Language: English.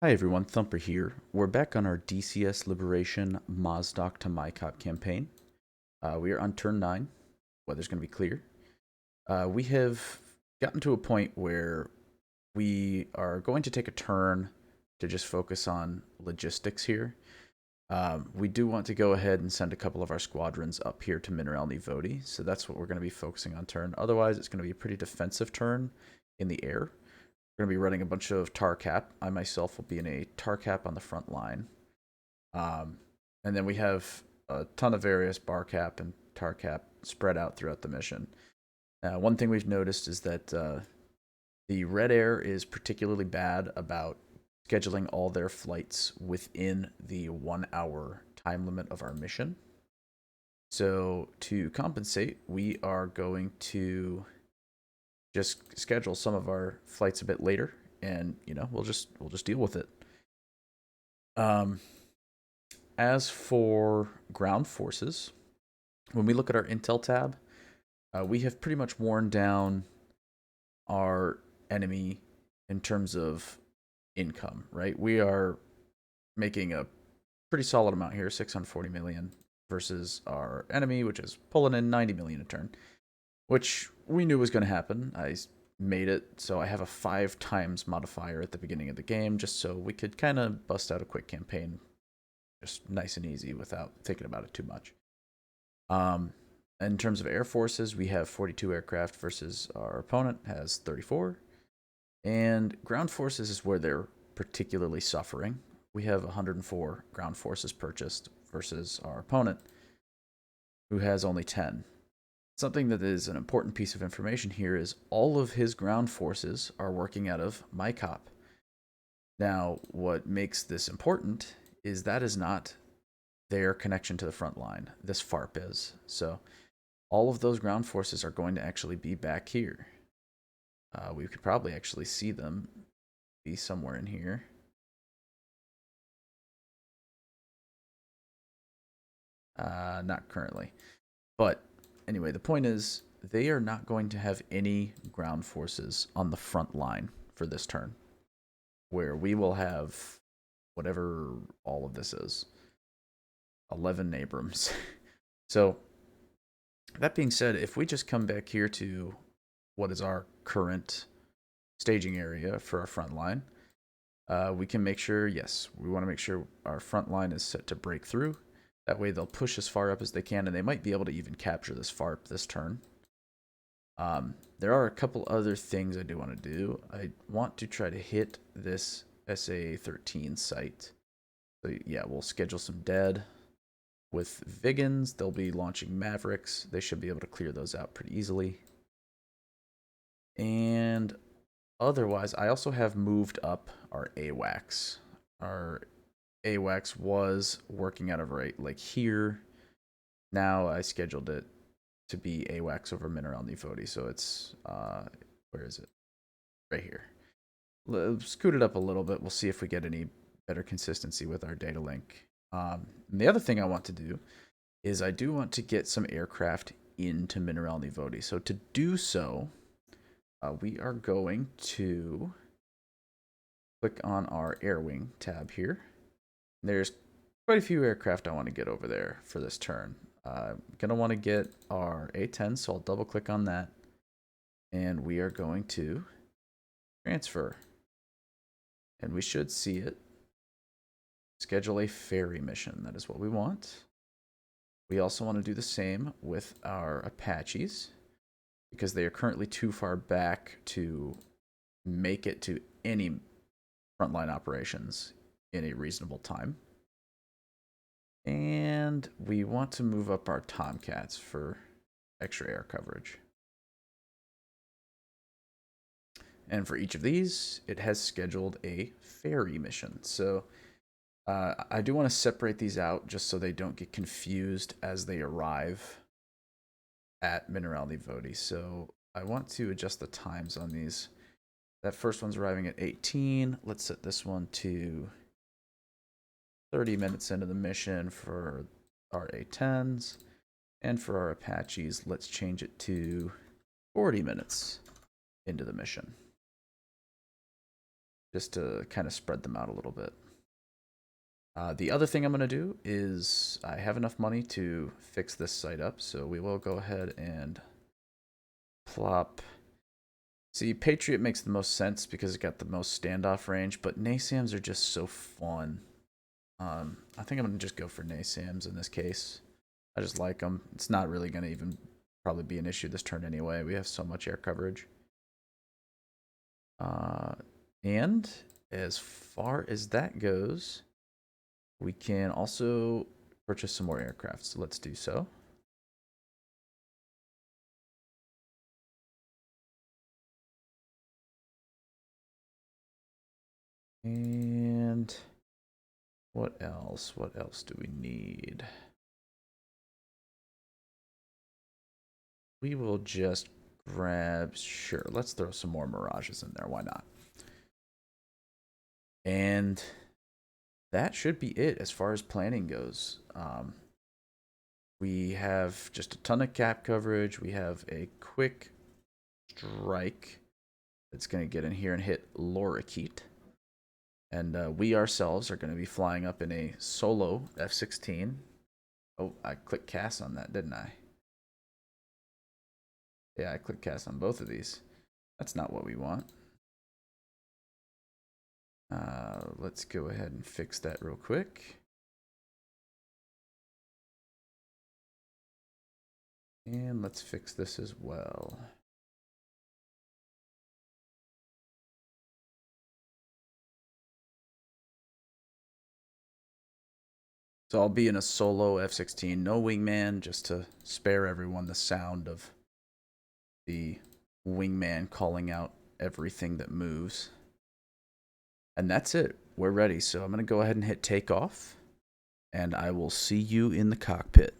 Hi everyone, Thumper here. We're back on our DCS Liberation Mozdok to Maykop campaign. We are on turn 9. Weather's going to be clear. We have gotten to a point where we are going to take a turn to just focus on logistics here. We do want to go ahead and send a couple of our squadrons up here to Mineralnye Vody, so that's what we're going to be focusing on turn. Otherwise, it's going to be a pretty defensive turn in the air. We're going to be running a bunch of tar cap. I myself will be in a tar cap on the front line. Um, and then we have a ton of various bar cap and tar cap spread out throughout the mission. One thing we've noticed is that the Red Air is particularly bad about scheduling all their flights within the 1 hour time limit of our mission. So to compensate, we are going to just schedule some of our flights a bit later, and we'll just deal with it. Um, as for ground forces, when we look at our intel tab, we have pretty much worn down our enemy in terms of income, right? We are making a pretty solid amount here, 640 million, versus our enemy, which is pulling in 90 million a turn, which we knew was going to happen. I made it so I have a 5 times modifier at the beginning of the game, just so we could kind of bust out a quick campaign, just nice and easy without thinking about it too much. In terms of air forces, we have 42 aircraft versus our opponent has 34. And ground forces is where they're particularly suffering. We have 104 ground forces purchased versus our opponent, who has only 10. Something that is an important piece of information here is all of his ground forces are working out of Maykop. Now, what makes this important is that is not their connection to the front line. This FARP is. So all of those ground forces are going to actually be back here. We could probably actually see them be somewhere in here. Not currently. But anyway, the point is they are not going to have any ground forces on the front line for this turn, where we will have whatever all of this is, 11 Abrams. So that being said, if we just come back here to what is our current staging area for our front line, we can make sure, yes, we want to make sure our front line is set to break through. That way they'll push as far up as they can, and they might be able to even capture this FARP this turn. There are a couple other things I do want to do. I want to try to hit this SA-13 site. So yeah, we'll schedule some dead. With Vigans, they'll be launching Mavericks. They should be able to clear those out pretty easily. And otherwise, I also have moved up our AWACS. Our AWACS was working out of right like here. Now I scheduled it to be AWACS over Mineralnye Vody, so it's where is it? Right here. Scoot it up a little bit. We'll see if we get any better consistency with our data link. And the other thing I want to do is I do want to get some aircraft into Mineralnye Vody. So to do so, we are going to click on our air wing tab here. There's quite a few aircraft I want to get over there for this turn. I'm going to want to get our A-10, so I'll double click on that. And we are going to transfer. And we should see it. Schedule a ferry mission. That is what we want. We also want to do the same with our Apaches, because they are currently too far back to make it to any frontline operations in a reasonable time. And we want to move up our Tomcats for extra air coverage. And for each of these, it has scheduled a ferry mission. So I do want to separate these out just so they don't get confused as they arrive at Mineralnye Vody. So I want to adjust the times on these. That first one's arriving at 18. Let's set this one to 30 minutes into the mission for our A-10s. And for our Apaches, let's change it to 40 minutes into the mission. just to kind of spread them out a little bit. The other thing I'm going to do is I have enough money to fix this site up, so we will go ahead and plop. See, Patriot makes the most sense because it got the most standoff range, but NASAMs are just so fun. I think I'm going to just go for NASAMs in this case. I just like them. It's not really going to even probably be an issue this turn anyway. We have so much air coverage. And as far as that goes, we can also purchase some more aircraft. So let's do so. And what else? What else do we need? We will just grab, sure, let's throw some more Mirages in there. Why not? And that should be it as far as planning goes. We have just a ton of cap coverage. We have a quick strike that's going to get in here and hit Lorikeet. And we ourselves are going to be flying up in a solo F-16. Oh, I clicked cast on that, didn't I? Yeah, I clicked cast on both of these. That's not what we want. Let's go ahead and fix that real quick. And let's fix this as well. So I'll be in a solo F-16, no wingman, just to spare everyone the sound of the wingman calling out everything that moves. And that's it. We're ready. So I'm going to go ahead and hit takeoff, and I will see you in the cockpit.